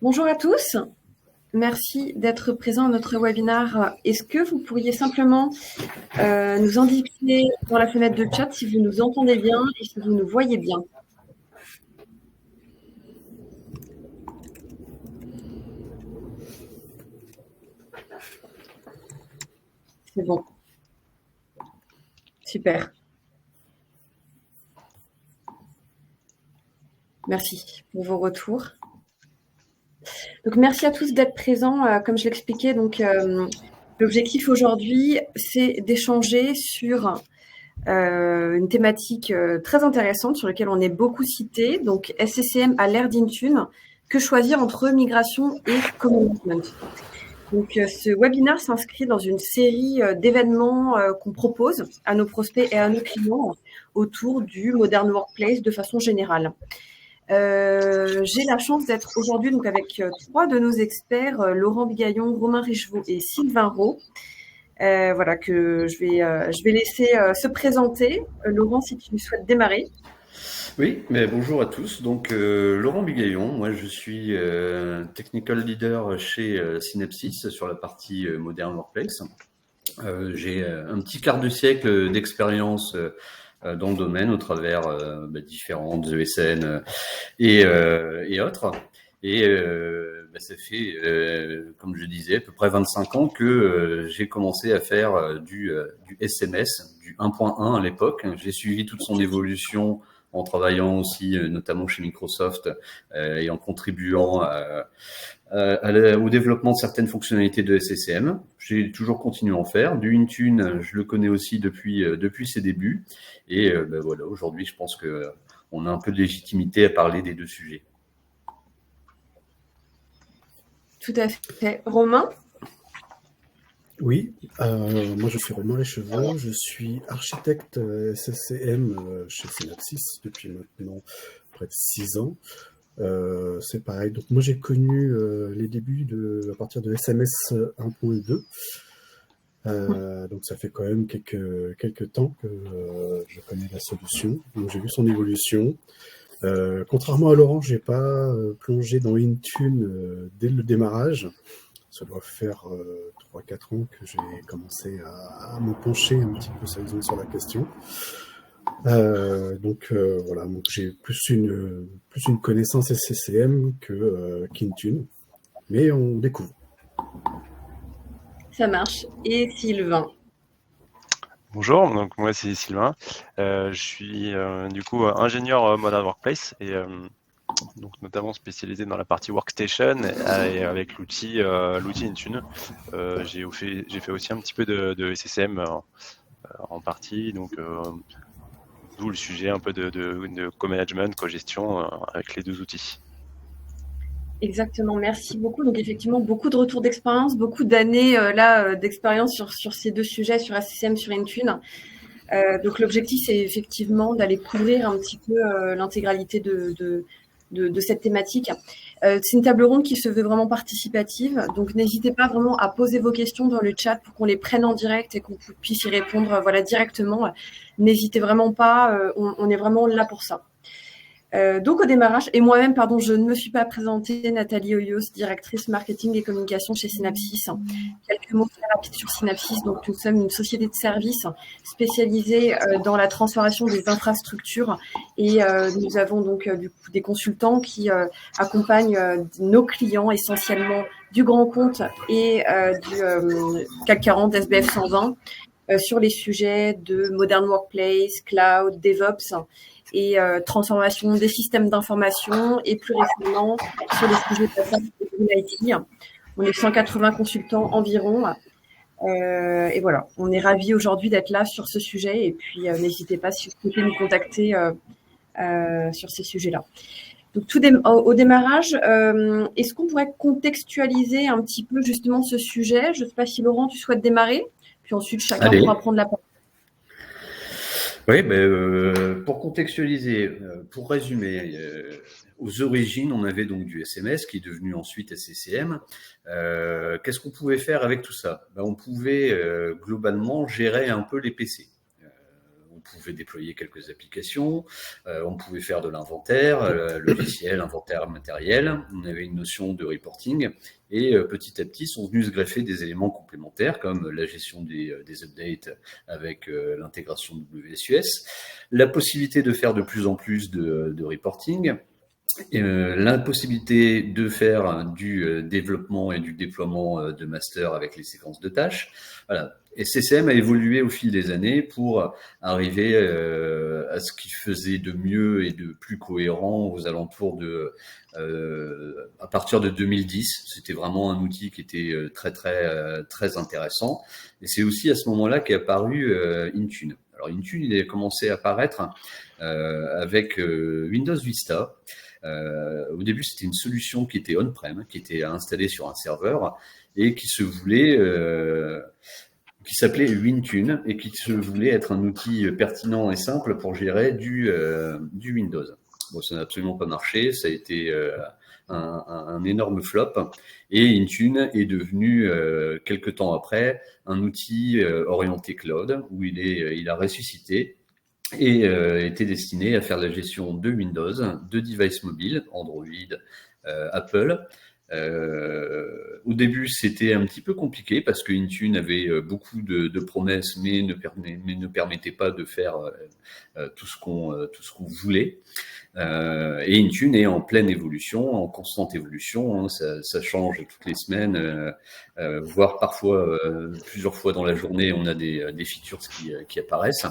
Bonjour à tous, merci d'être présents à notre webinaire. Est-ce que vous pourriez simplement nous indiquer dans la fenêtre de chat si vous nous entendez bien et si vous nous voyez bien? C'est bon. Super. Merci pour vos retours. Donc, merci à tous d'être présents. Comme je l'expliquais, l'objectif aujourd'hui, c'est d'échanger sur une thématique très intéressante sur laquelle on est beaucoup cité. Donc, SCCM à l'ère d'Intune, que choisir entre migration et co-management. Donc, ce webinaire s'inscrit dans une série d'événements qu'on propose à nos prospects et à nos clients autour du Modern Workplace de façon générale. J'ai la chance d'être aujourd'hui donc avec trois de nos experts, Laurent Bigaillon, Romain Richevaux et Sylvain Rowe. Voilà, que je vais laisser se présenter. Laurent, si tu souhaites démarrer. Oui, mais bonjour à tous. Donc, Laurent Bigaillon, moi je suis Technical Leader chez Synapsys sur la partie Modern Workplace. J'ai un petit quart de siècle d'expérience dans le domaine au travers différentes ESN et autres. Et ça fait, comme je disais, à peu près 25 ans que j'ai commencé à faire du SMS, du 1.1 à l'époque. J'ai suivi toute son évolution en travaillant aussi notamment chez Microsoft et en contribuant au développement de certaines fonctionnalités de SCCM. J'ai toujours continué à en faire. Du Intune, je le connais aussi depuis ses débuts. Et voilà, aujourd'hui, je pense que on a un peu de légitimité à parler des deux sujets. Tout à fait. Romain? Oui, moi je suis Romain Richevaux, je suis architecte SCCM chez Synapsys depuis maintenant près de 6 ans. C'est pareil, donc moi j'ai connu les débuts à partir de SMS 1.2. Donc ça fait quand même quelques temps que je connais la solution. Donc j'ai vu son évolution. Contrairement à Laurent, j'ai pas plongé dans Intune dès le démarrage. Ça doit faire 3-4 ans que j'ai commencé à me pencher un petit peu sérieusement sur la question. Voilà, donc j'ai plus une connaissance SCCM qu'Intune, mais on découvre. Ça marche. Et Sylvain? Bonjour, donc moi c'est Sylvain. Je suis du coup ingénieur Modern Workplace et donc notamment spécialisé dans la partie workstation et avec l'outil Intune. J'ai fait aussi un petit peu de SCCM en partie, donc d'où le sujet un peu de co-management, co-gestion avec les deux outils. Exactement, merci beaucoup. Donc effectivement, beaucoup de retours d'expérience, beaucoup d'années d'expérience sur ces deux sujets, sur SCCM, sur Intune. Donc l'objectif, c'est effectivement d'aller couvrir un petit peu l'intégralité de cette thématique. C'est une table ronde qui se veut vraiment participative, donc n'hésitez pas vraiment à poser vos questions dans le chat pour qu'on les prenne en direct et qu'on puisse y répondre directement. N'hésitez vraiment pas, on est vraiment là pour ça. Donc au démarrage, et moi-même, je ne me suis pas présentée, Nathalie Hoyos, directrice marketing et communication chez Synapsys. Quelques mots très rapides sur Synapsys. Donc nous sommes une société de services spécialisée dans la transformation des infrastructures et nous avons donc du coup des consultants qui accompagnent nos clients essentiellement du grand compte et du CAC 40, SBF 120 sur les sujets de Modern Workplace, Cloud, DevOps et transformation des systèmes d'information et plus récemment sur les sujets de l'IT. On est 180 consultants environ. Et voilà, on est ravis aujourd'hui d'être là sur ce sujet et puis n'hésitez pas si vous souhaitez nous contacter sur ces sujets-là. Donc au démarrage, est-ce qu'on pourrait contextualiser un petit peu justement ce sujet? Je ne sais pas si Laurent, tu souhaites démarrer, puis ensuite chacun pourra prendre la parole. Oui, pour contextualiser, pour résumer, aux origines, on avait donc du SMS qui est devenu ensuite SCCM. Qu'est-ce qu'on pouvait faire avec tout ça? On pouvait globalement gérer un peu les PC. on pouvait déployer quelques applications, on pouvait faire de l'inventaire, logiciel, inventaire matériel, on avait une notion de reporting, et petit à petit sont venus se greffer des éléments complémentaires comme la gestion des updates avec l'intégration de WSUS, la possibilité de faire de plus en plus de reporting, la possibilité de faire du développement et du déploiement de master avec les séquences de tâches. Voilà. Et CCM a évolué au fil des années pour arriver à ce qu'il faisait de mieux et de plus cohérent aux alentours de à partir de 2010. C'était vraiment un outil qui était très intéressant. Et c'est aussi à ce moment-là qu'est apparu Intune. Alors Intune, il a commencé à apparaître avec Windows Vista. Au début, c'était une solution qui était on-prem, qui était installée sur un serveur et qui se voulait, qui s'appelait Wintune et qui se voulait être un outil pertinent et simple pour gérer du Windows. Bon, ça n'a absolument pas marché, ça a été un énorme flop et Intune est devenu quelques temps après un outil orienté cloud où il a ressuscité et était destiné à faire la gestion de Windows, de devices mobiles, Android, Apple. Au début, c'était un petit peu compliqué parce que Intune avait beaucoup de promesses, mais ne permettait pas de faire tout ce qu'on voulait. Et Intune est en pleine évolution, en constante évolution. Hein, ça change toutes les semaines, voire parfois plusieurs fois dans la journée, on a des features qui apparaissent.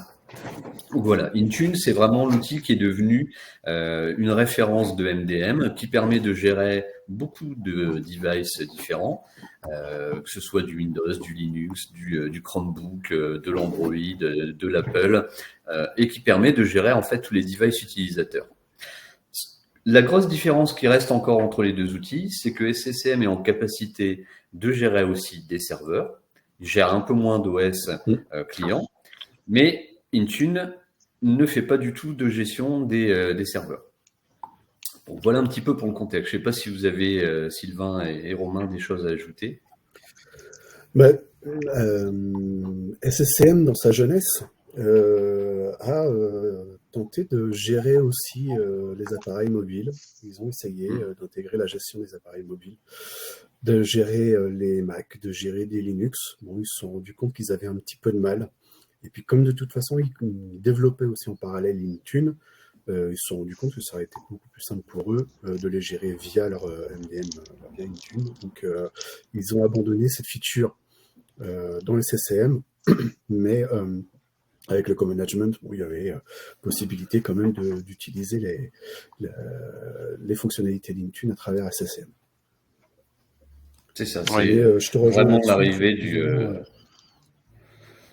Donc voilà, Intune, c'est vraiment l'outil qui est devenu une référence de MDM qui permet de gérer beaucoup de devices différents, que ce soit du Windows, du Linux, du Chromebook, de l'Android, de l'Apple, et qui permet de gérer en fait tous les devices utilisateurs. La grosse différence qui reste encore entre les deux outils, c'est que SCCM est en capacité de gérer aussi des serveurs, il gère un peu moins d'OS clients, mais Intune ne fait pas du tout de gestion des serveurs. Bon, voilà un petit peu pour le contexte. Je ne sais pas si vous avez, Sylvain et Romain, des choses à ajouter. SCCM, dans sa jeunesse, a tenté de gérer aussi les appareils mobiles. Ils ont essayé d'intégrer la gestion des appareils mobiles, de gérer les Mac, de gérer des Linux. Bon, ils se sont rendus compte qu'ils avaient un petit peu de mal. Et puis, comme de toute façon, ils développaient aussi en parallèle Intune, ils se sont rendus compte que ça aurait été beaucoup plus simple pour eux de les gérer via leur MDM, via Intune. Donc, ils ont abandonné cette feature dans le CCM, mais avec le co-management, bon, il y avait possibilité quand même d'utiliser les fonctionnalités d'Intune à travers SCCM. C'est ça, c'est vraiment l'arrivée du...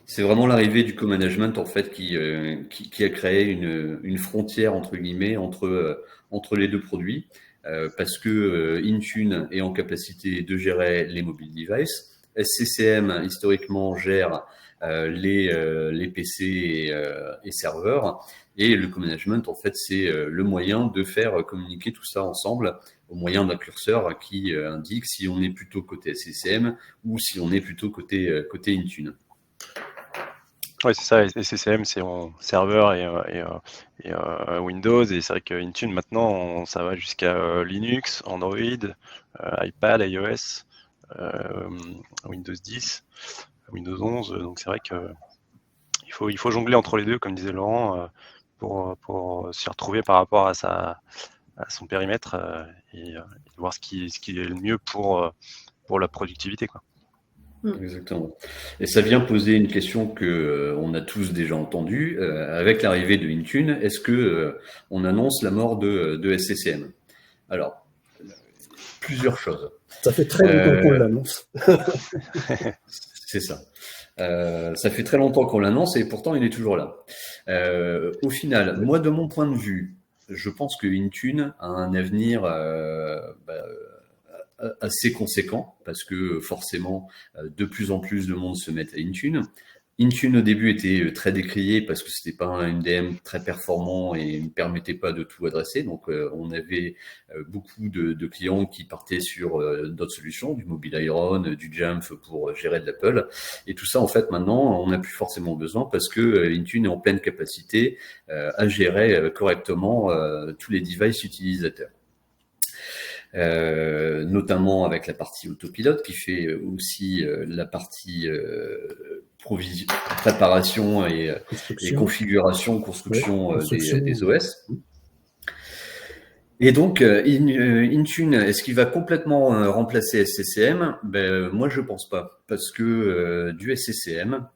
C'est vraiment l'arrivée du co-management en fait qui a créé une frontière entre guillemets entre les deux produits parce que Intune est en capacité de gérer les mobile devices, SCCM historiquement gère les PC et serveurs et le co-management en fait c'est le moyen de faire communiquer tout ça ensemble au moyen d'un curseur qui indique si on est plutôt côté SCCM ou si on est plutôt côté Intune. Oui, c'est ça. SCCM, c'est en serveur et Windows. Et c'est vrai que Intune, maintenant, ça va jusqu'à Linux, Android, iPad, iOS, Windows 10, Windows 11. Donc, c'est vrai qu'il faut jongler entre les deux, comme disait Laurent, pour s'y retrouver par rapport à son périmètre et voir ce qui est le mieux pour la productivité, quoi. Exactement. Et ça vient poser une question que on a tous déjà entendue avec l'arrivée de Intune. Est-ce que on annonce la mort de SCCM? Alors, plusieurs choses. Ça fait très longtemps qu'on l'annonce. C'est ça. Ça fait très longtemps qu'on l'annonce et pourtant il est toujours là. Au final, moi de mon point de vue, je pense que Intune a un avenir assez conséquent parce que forcément de plus en plus de monde se met à Intune. Intune au début était très décrié parce que c'était pas un MDM très performant et ne permettait pas de tout adresser. Donc on avait beaucoup de clients qui partaient sur d'autres solutions, du Mobile Iron, du Jamf pour gérer de l'Apple. Et tout ça, en fait, maintenant, on n'a plus forcément besoin parce que Intune est en pleine capacité à gérer correctement tous les devices utilisateurs. Notamment avec la partie autopilote qui fait aussi la partie préparation et configuration, construction, des OS. Et donc, Intune, est-ce qu'il va complètement remplacer SCCM? Moi, je pense pas, parce que du SCCM,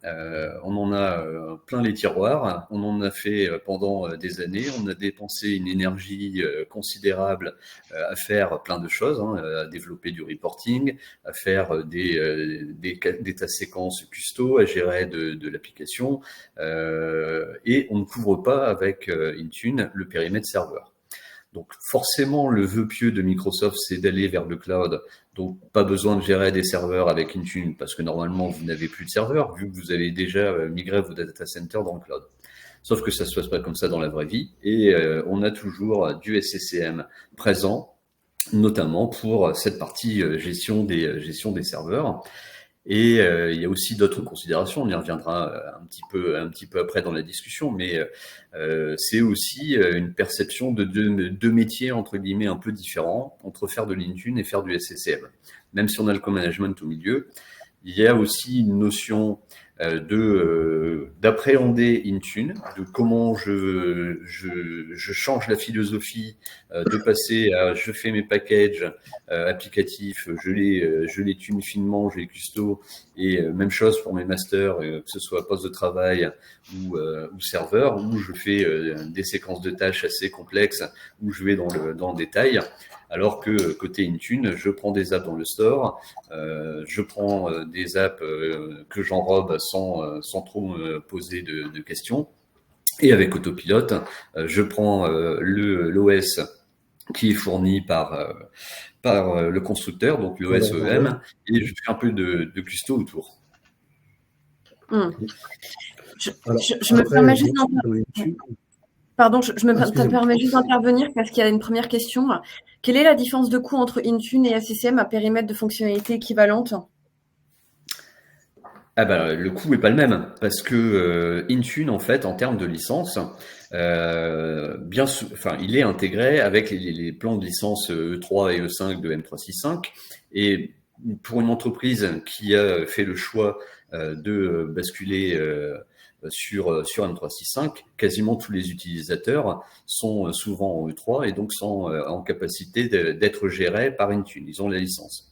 on en a plein les tiroirs, on en a fait pendant des années, on a dépensé une énergie considérable à faire plein de choses, à développer du reporting, à faire des tas séquences custo, à gérer de l'application, et on ne couvre pas avec Intune le périmètre serveur. Donc forcément, le vœu pieux de Microsoft, c'est d'aller vers le cloud. Donc pas besoin de gérer des serveurs avec Intune, parce que normalement, vous n'avez plus de serveurs, vu que vous avez déjà migré vos data centers dans le cloud. Sauf que ça se passe pas comme ça dans la vraie vie, et on a toujours du SCCM présent, notamment pour cette partie gestion des serveurs. Et il y a aussi d'autres considérations, on y reviendra un petit peu après dans la discussion, mais c'est aussi une perception de deux métiers entre guillemets un peu différents entre faire de l'Intune et faire du SCCM. Même si on a le co-management au milieu, il y a aussi une notion d'appréhender Intune, de comment je change la philosophie, de passer à je fais mes packages applicatifs, je les tune finement, je les custo, et même chose pour mes masters, que ce soit poste de travail ou serveur, où je fais des séquences de tâches assez complexes, où je vais dans le détail. Alors que côté Intune, je prends des apps dans le store, je prends des apps que j'enrobe sans trop me poser de questions. Et avec Autopilote, je prends l'OS qui est fourni par le constructeur, donc l'OS EM, et je fais un peu de custo autour. Je me permets juste d'intervenir. Pardon, je me permets juste d'intervenir parce qu'il y a une première question. Quelle est la différence de coût entre Intune et SCCM à périmètre de fonctionnalité équivalente? Le coût n'est pas le même parce que Intune, en fait, en termes de licence, il est intégré avec les plans de licence E3 et E5 de M365. Et pour une entreprise qui a fait le choix de basculer sur M365, quasiment tous les utilisateurs sont souvent en E3 et donc sont en capacité d'être gérés par Intune. Ils ont la licence.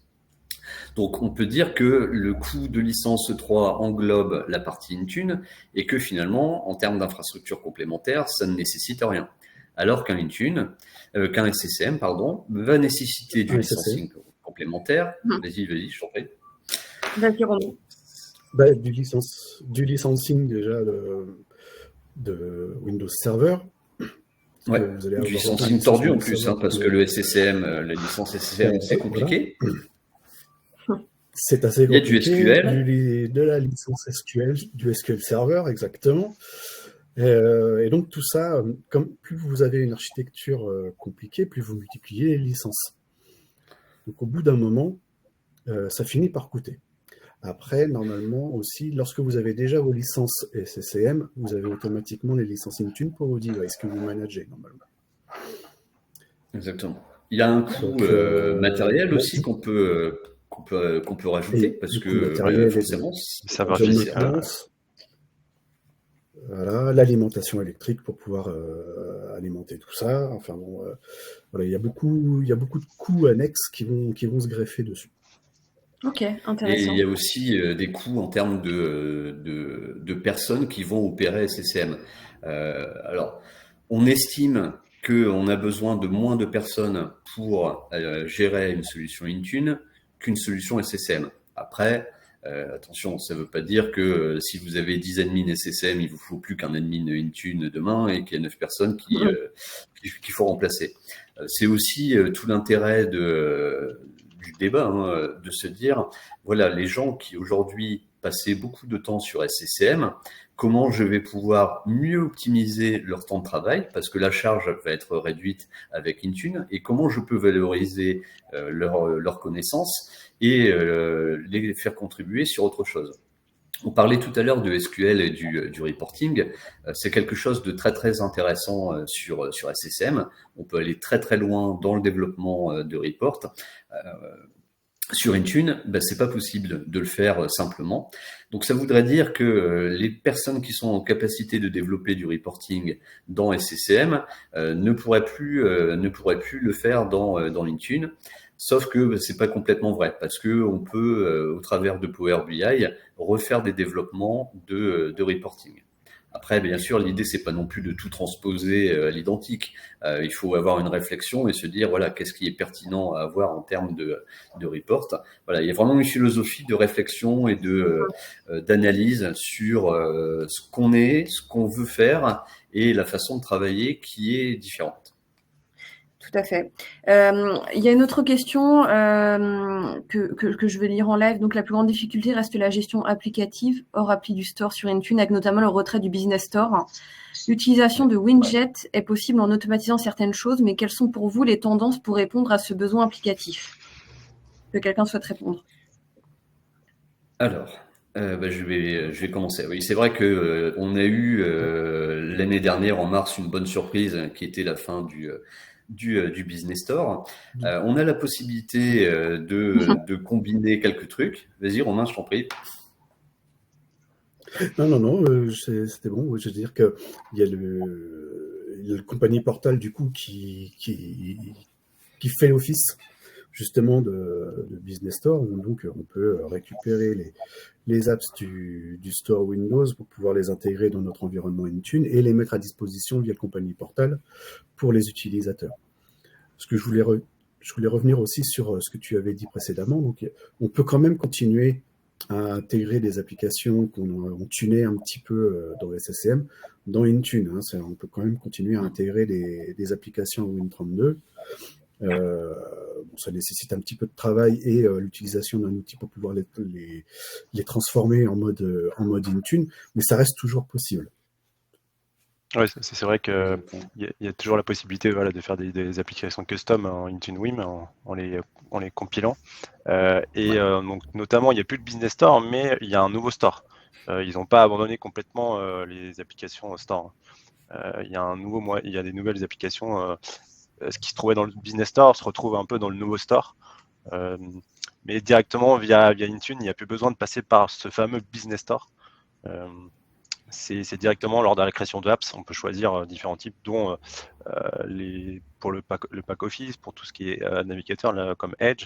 Donc, on peut dire que le coût de licence E3 englobe la partie Intune et que finalement, en termes d'infrastructure complémentaire, ça ne nécessite rien. Alors qu'un SCCM, va néciter du licensing complémentaire. Vas-y, je t'en prie. Vas-y, Romain. Du licensing déjà de Windows Server. Ouais, du licensing tordu en plus, parce que le SCCM, la licence SCCM, c'est compliqué. Voilà. C'est assez compliqué. Il y a du SQL. De la licence SQL, du SQL Server, exactement. Et donc tout ça, comme plus vous avez une architecture compliquée, plus vous multipliez les licences. Donc au bout d'un moment, ça finit par coûter. Après, normalement aussi, lorsque vous avez déjà vos licences SCCM, vous avez automatiquement les licences Intune pour vos devices que vous managez normalement. Exactement. Il y a un coût matériel aussi qu'on peut rajouter parce que forcément, ça va physique. Voilà, l'alimentation électrique pour pouvoir alimenter tout ça. Enfin bon, voilà, il y a beaucoup de coûts annexes qui vont se greffer dessus. Ok, intéressant. Et il y a aussi des coûts en termes de personnes qui vont opérer SCCM. Alors, on estime qu'on a besoin de moins de personnes pour gérer une solution Intune qu'une solution SCCM. Après, attention, ça ne veut pas dire que si vous avez 10 admins SCCM, il ne vous faut plus qu'un admin Intune demain et qu'il y a 9 personnes qu'il faut remplacer. C'est aussi tout l'intérêt du débat, de se dire, voilà, les gens qui aujourd'hui passer beaucoup de temps sur SCCM, comment je vais pouvoir mieux optimiser leur temps de travail, parce que la charge va être réduite avec Intune, et comment je peux valoriser leurs connaissances et les faire contribuer sur autre chose. On parlait tout à l'heure de SQL et du reporting. C'est quelque chose de très très intéressant sur SCCM. On peut aller très très loin dans le développement de report. Sur Intune, c'est pas possible de le faire simplement. Donc ça voudrait dire que les personnes qui sont en capacité de développer du reporting dans SCCM ne pourraient plus le faire dans Intune. Sauf que c'est pas complètement vrai, parce que on peut, au travers de Power BI, refaire des développements de reporting. Après, bien sûr, l'idée, c'est pas non plus de tout transposer à l'identique. Il faut avoir une réflexion et se dire, voilà, qu'est-ce qui est pertinent à avoir en termes de report. Voilà, il y a vraiment une philosophie de réflexion et d'analyse sur ce qu'on est, ce qu'on veut faire et la façon de travailler qui est différente. Tout à fait. Il y a une autre question que je vais lire en live. Donc, la plus grande difficulté reste la gestion applicative hors appli du store sur Intune, avec notamment le retrait du Business Store. L'utilisation de Winjet est possible en automatisant certaines choses, mais quelles sont pour vous les tendances pour répondre à ce besoin applicatif? Que quelqu'un souhaite répondre? Alors, je vais commencer. Oui, c'est vrai que on a eu l'année dernière en mars une bonne surprise qui était la fin du Business Store. On a la possibilité de combiner quelques trucs. Vas-y, Romain, je t'en prie. Non, c'était bon. Je veux dire qu'il y a le compagnie portal du coup qui fait office justement de Business Store. Donc on peut récupérer les apps du store Windows pour pouvoir les intégrer dans notre environnement Intune et les mettre à disposition via le compagnie portal pour les utilisateurs. Ce que je voulais revenir aussi sur ce que tu avais dit précédemment. Donc, on peut quand même continuer à intégrer des applications qu'on tuné un petit peu dans SCCM, dans Intune. On peut quand même continuer à intégrer des applications Win32. Ça nécessite un petit peu de travail et l'utilisation d'un outil pour pouvoir les transformer en mode Intune, mais ça reste toujours possible. Oui, c'est vrai qu'il y a toujours la possibilité de faire des applications custom en Intune Wim en les compilant. Donc, notamment, il n'y a plus de Business Store, mais il y a un nouveau store. Ils n'ont pas abandonné complètement les applications store. Il y a des nouvelles applications. Ce qui se trouvait dans le Business Store se retrouve un peu dans le nouveau store. Mais directement via Intune, il n'y a plus besoin de passer par ce fameux Business Store. C'est directement lors de la création de apps, on peut choisir différents types, dont pour le pack office, pour tout ce qui est navigateur comme Edge.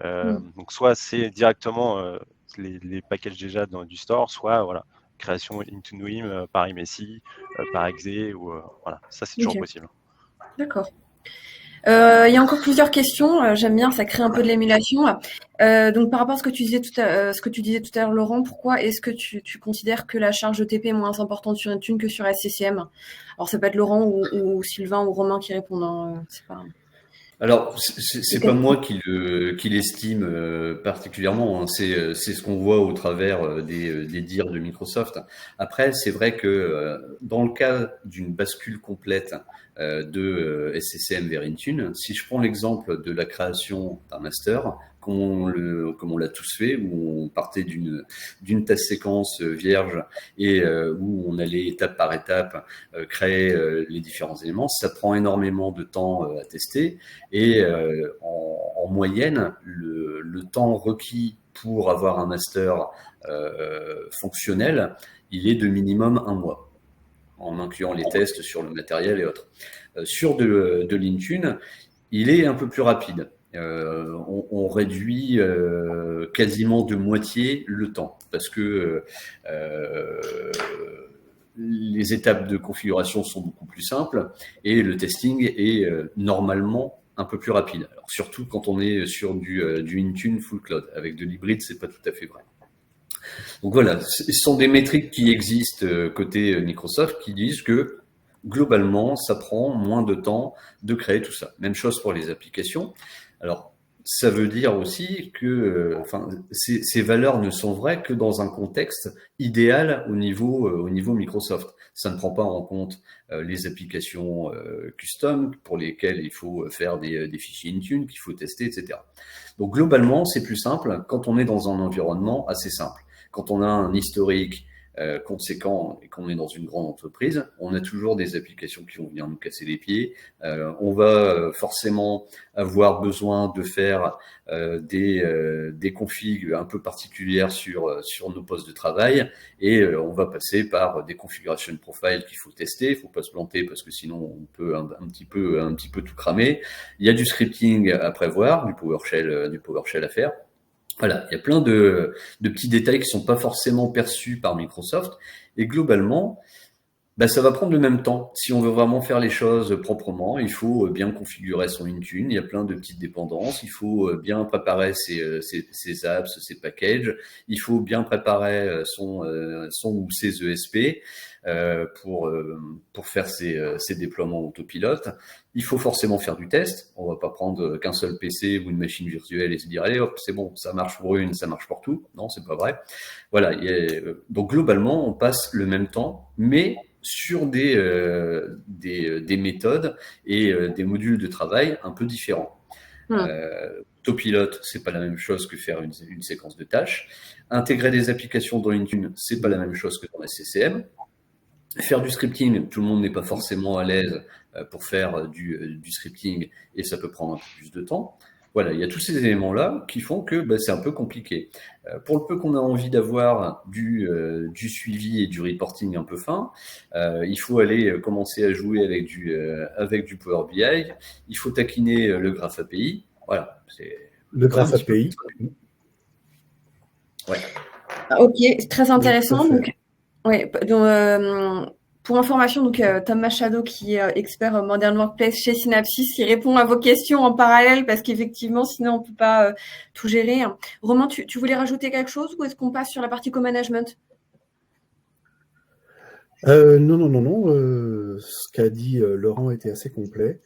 Donc soit c'est directement les packages déjà du store, soit création Intune Wim par iMessy, par Exe, ou voilà, ça c'est toujours possible. D'accord. Il y a encore plusieurs questions. J'aime bien, ça crée un peu de l'émulation. Donc, par rapport à ce que tu disais tout à l'heure, Laurent, pourquoi est-ce que tu considères que la charge ETP est moins importante sur Intune que sur SCCM? Alors, ça peut être Laurent ou Sylvain ou Romain qui répondent. C'est pas... Alors, c'est pas moi qui l'estime particulièrement. C'est ce qu'on voit au travers des dires de Microsoft. Après, c'est vrai que dans le cas d'une bascule complète de SCCM vers Intune, si je prends l'exemple de la création d'un master, comme on l'a tous fait, où on partait d'une task séquence vierge et où on allait étape par étape créer les différents éléments, ça prend énormément de temps à tester et en moyenne, le temps requis pour avoir un master fonctionnel, il est de minimum 1 mois, en incluant les tests sur le matériel et autres. Sur de l'Intune, il est un peu plus rapide. On réduit quasiment de moitié le temps parce que les étapes de configuration sont beaucoup plus simples et le testing est normalement un peu plus rapide. Alors, surtout quand on est sur du Intune full cloud. Avec de l'hybride, c'est pas tout à fait vrai. Donc voilà, ce sont des métriques qui existent côté Microsoft qui disent que globalement, ça prend moins de temps de créer tout ça. Même chose pour les applications. Alors, ça veut dire aussi que ces valeurs ne sont vraies que dans un contexte idéal au niveau Microsoft. Ça ne prend pas en compte les applications custom pour lesquelles il faut faire des fichiers Intune, qu'il faut tester, etc. Donc globalement, c'est plus simple quand on est dans un environnement assez simple. Quand on a un historique conséquent et qu'on est dans une grande entreprise, on a toujours des applications qui vont venir nous casser les pieds. On va forcément avoir besoin de faire des configs un peu particulières sur nos postes de travail, et on va passer par des configuration profiles qu'il faut tester. Il faut pas se planter parce que sinon on peut un petit peu tout cramer. Il y a du scripting à prévoir, du PowerShell à faire. Voilà, il y a plein de petits détails qui sont pas forcément perçus par Microsoft, et globalement, ça va prendre le même temps. Si on veut vraiment faire les choses proprement, il faut bien configurer son Intune. Il y a plein de petites dépendances. Il faut bien préparer ses apps, ses packages. Il faut bien préparer son ou ses ESP pour faire ses déploiements autopilote. Il faut forcément faire du test. On va pas prendre qu'un seul PC ou une machine virtuelle et se dire allez hop, c'est bon, ça marche pour une, ça marche pour tout. Non, c'est pas vrai. Voilà. Donc globalement, on passe le même temps, mais sur des méthodes et des modules de travail un peu différents. Autopilote, c'est pas la même chose que faire une séquence de tâches. Intégrer des applications dans Intune, c'est pas la même chose que dans SCCM. Faire du scripting, tout le monde n'est pas forcément à l'aise pour faire du scripting, et ça peut prendre un peu plus de temps. Voilà, il y a tous ces éléments-là qui font que c'est un peu compliqué. Pour le peu qu'on a envie d'avoir du suivi et du reporting un peu fin, il faut aller commencer à jouer avec du Power BI. Il faut taquiner le Graph API. Voilà, c'est le Graph API. Ouais. Ok, c'est très intéressant. Pour information, Tom Machado, qui est expert Modern Workplace chez Synapsys, qui répond à vos questions en parallèle, parce qu'effectivement, sinon on peut pas tout gérer. Romain, tu voulais rajouter quelque chose, ou est-ce qu'on passe sur la partie co-management? Non. Ce qu'a dit Laurent était assez complet.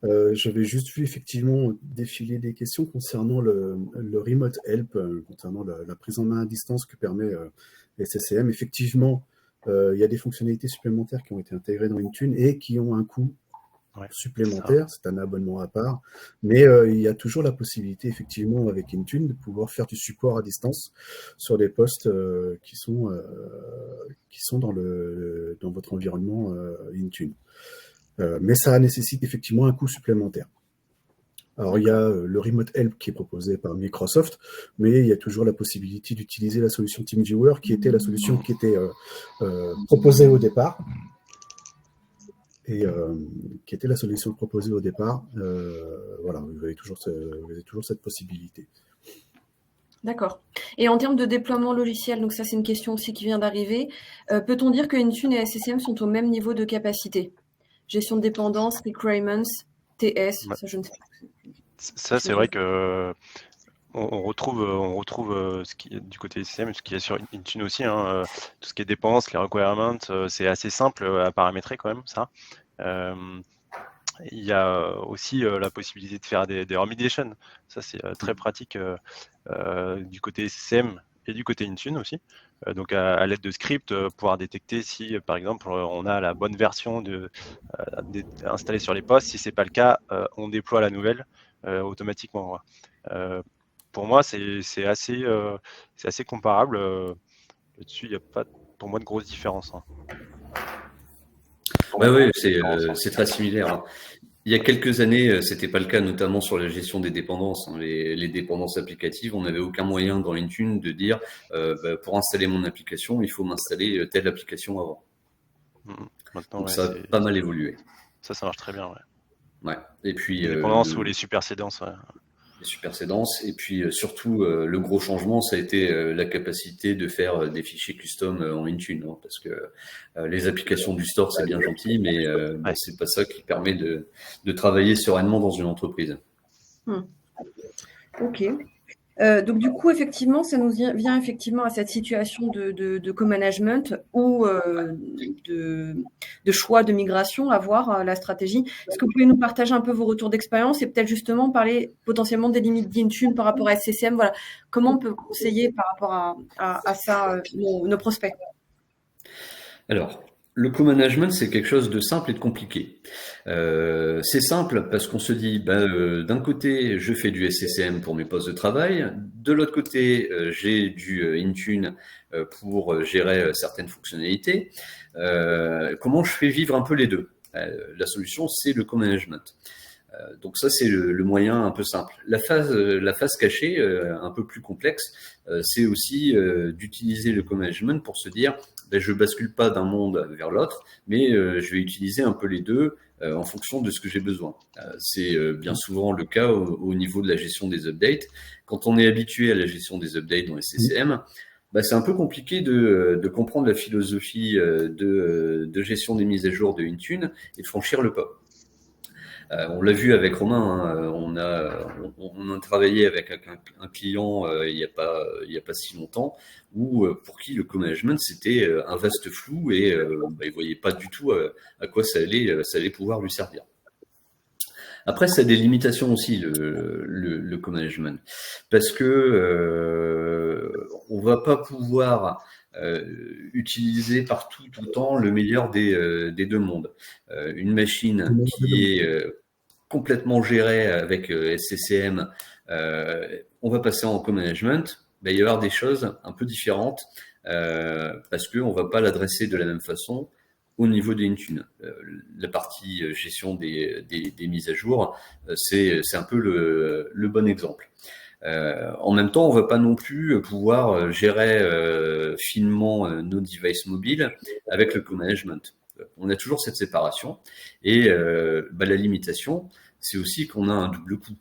J'avais juste vu effectivement défiler des questions concernant le remote help, concernant la prise en main à distance que permet SCCM. Effectivement, il y a des fonctionnalités supplémentaires qui ont été intégrées dans Intune et qui ont un coût supplémentaire. C'est un abonnement à part, mais il y a toujours la possibilité effectivement avec Intune de pouvoir faire du support à distance sur des postes qui sont dans votre environnement Intune. Mais ça nécessite effectivement un coût supplémentaire. Alors, il y a le Remote Help qui est proposé par Microsoft, mais il y a toujours la possibilité d'utiliser la solution TeamViewer, qui était la solution qui était proposée au départ. Et qui était la solution proposée au départ. Voilà, vous avez toujours cette possibilité. D'accord. Et en termes de déploiement logiciel, donc ça c'est une question aussi qui vient d'arriver, peut-on dire que Intune et SCCM sont au même niveau de capacité? Gestion de dépendance, requirements, TS, ça je ne sais pas. Ça c'est vrai que on retrouve ce qui est du côté SCCM, ce qui est sur Intune aussi, hein, tout ce qui est dépendance, les requirements, c'est assez simple à paramétrer quand même ça. Il y a aussi la possibilité de faire des remediations. Ça, c'est très pratique du côté SCCM et du côté Intune aussi. Donc, à l'aide de scripts, pouvoir détecter si, par exemple, on a la bonne version installée sur les postes. Si ce n'est pas le cas, on déploie la nouvelle automatiquement. Pour moi, c'est assez comparable. Là-dessus, il n'y a pas, pour moi, de grosse différence. Hein. Oui, c'est très similaire. Hein. Il y a quelques années, c'était pas le cas, notamment sur la gestion des dépendances. Hein. Les dépendances applicatives, on n'avait aucun moyen dans Intune de dire pour installer mon application, il faut m'installer telle application avant. Maintenant, donc ça a pas mal évolué. Ça marche très bien. Ouais. Et puis les dépendances ou les supersédences. Les supersédences. Et puis surtout, le gros changement, ça a été la capacité de faire des fichiers custom en Intune. Hein, parce que les applications du store, c'est bien gentil, mais c'est pas ça qui permet de travailler sereinement dans une entreprise. Ok. Donc du coup, effectivement, ça nous vient effectivement à cette situation de co-management ou de choix de migration à voir la stratégie. Est-ce que vous pouvez nous partager un peu vos retours d'expérience et peut-être justement parler potentiellement des limites d'Intune par rapport à SCCM? Voilà, comment on peut conseiller par rapport à ça nos prospects? Alors, le co-management, c'est quelque chose de simple et de compliqué. C'est simple parce qu'on se dit, d'un côté, je fais du SCCM pour mes postes de travail, de l'autre côté, j'ai du Intune pour gérer certaines fonctionnalités. Comment je fais vivre un peu les deux? La solution, c'est le co-management. Donc ça, c'est le moyen un peu simple. La phase cachée, un peu plus complexe, c'est aussi d'utiliser le co-management pour se dire, je bascule pas d'un monde vers l'autre, mais je vais utiliser un peu les deux en fonction de ce que j'ai besoin. C'est bien souvent le cas au niveau de la gestion des updates. Quand on est habitué à la gestion des updates dans les CCM, c'est un peu compliqué de comprendre la philosophie de gestion des mises à jour de Intune et de franchir le pas. On l'a vu avec Romain, hein, on a travaillé avec un client il y a pas si longtemps, pour qui le co-management c'était un vaste flou et il voyait pas du tout à quoi ça allait pouvoir lui servir. Après, ça a des limitations aussi le co-management, parce que on va pas pouvoir utiliser partout tout le temps le meilleur des deux mondes. Une machine qui est complètement gérée avec SCCM, on va passer en co-management, il va y avoir des choses un peu différentes parce qu'on ne va pas l'adresser de la même façon au niveau des Intune. La partie gestion des mises à jour, c'est un peu le bon exemple. En même temps, on ne va pas non plus pouvoir gérer finement nos devices mobiles avec le co-management. On a toujours cette séparation et la limitation, c'est aussi qu'on a un double coût.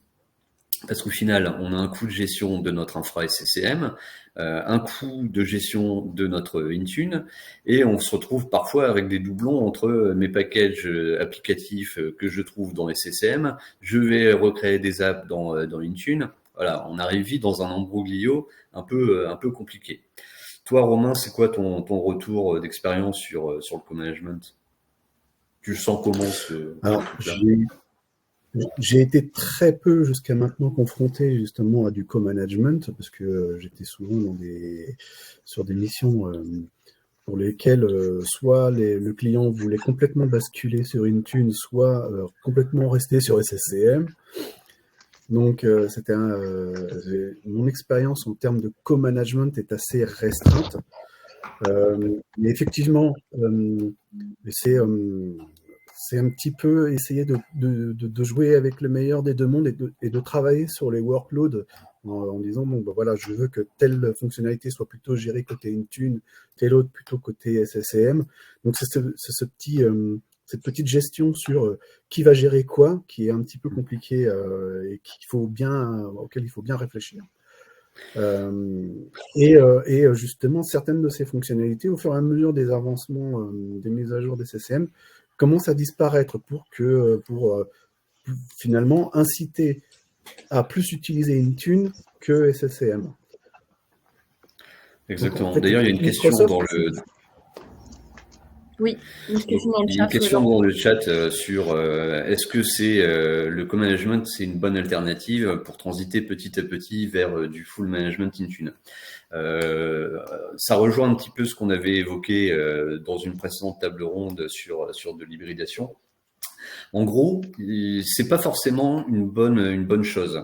Parce qu'au final, on a un coût de gestion de notre infra SCCM, un coût de gestion de notre Intune, et on se retrouve parfois avec des doublons entre mes packages applicatifs que je trouve dans SCCM, je vais recréer des apps dans Intune. Voilà, on arrive vite dans un embroglio un peu compliqué. Toi, Romain, c'est quoi ton retour d'expérience sur le co-management? Tu sens comment Alors, j'ai été très peu jusqu'à maintenant confronté justement à du co-management parce que j'étais souvent sur des missions pour lesquelles soit le client voulait complètement basculer sur Intune, soit complètement rester sur SCCM. Donc, mon expérience en termes de co-management est assez restreinte. Mais effectivement, c'est un petit peu essayer de jouer avec le meilleur des deux mondes et de travailler sur les workloads en disant, voilà, je veux que telle fonctionnalité soit plutôt gérée côté Intune, telle autre plutôt côté SCCM. Donc, c'est cette petite gestion sur qui va gérer quoi, qui est un petit peu compliqué et auquel il faut bien réfléchir. Et justement, certaines de ces fonctionnalités, au fur et à mesure des avancements des mises à jour des CCM, commencent à disparaître pour finalement inciter à plus utiliser Intune que SCCM. Exactement. Donc, en fait, d'ailleurs, il y a une question dans le... Oui, il y a une question dans le chat sur est-ce que le co-management, c'est une bonne alternative pour transiter petit à petit vers du full management Intune. Ça rejoint un petit peu ce qu'on avait évoqué dans une précédente table ronde sur de l'hybridation. En gros, c'est pas forcément une bonne chose.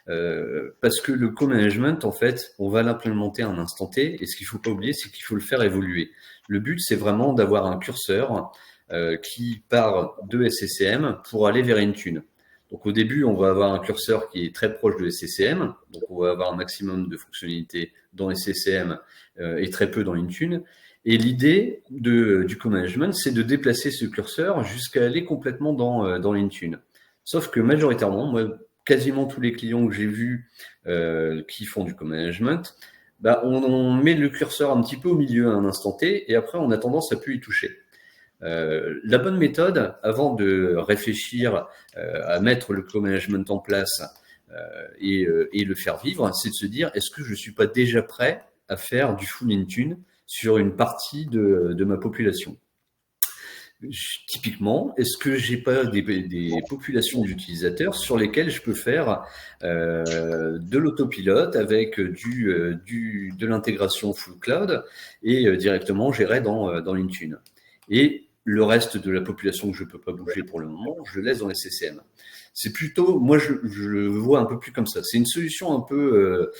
Parce que le co-management, en fait, on va l'implémenter à un instant T, et ce qu'il faut pas oublier, c'est qu'il faut le faire évoluer. Le but, c'est vraiment d'avoir un curseur qui part de SCCM pour aller vers Intune. Donc au début, on va avoir un curseur qui est très proche de SCCM, donc on va avoir un maximum de fonctionnalités dans SCCM et très peu dans Intune. Et l'idée du co-management, c'est de déplacer ce curseur jusqu'à aller complètement dans Intune. Sauf que majoritairement, moi, quasiment tous les clients que j'ai vus qui font du co-management, on met le curseur un petit peu au milieu à un instant T, et après on a tendance à plus y toucher. La bonne méthode, avant de réfléchir à mettre le co-management en place et le faire vivre, c'est de se dire, est-ce que je suis pas déjà prêt à faire du full Intune sur une partie de ma population? Typiquement, est-ce que j'ai pas des populations d'utilisateurs sur lesquelles je peux faire de l'autopilote avec de l'intégration full cloud et directement gérer dans Intune. Et le reste de la population que je peux pas bouger pour le moment, je le laisse dans SCCM. C'est plutôt, moi je le vois un peu plus comme ça. C'est une solution un peu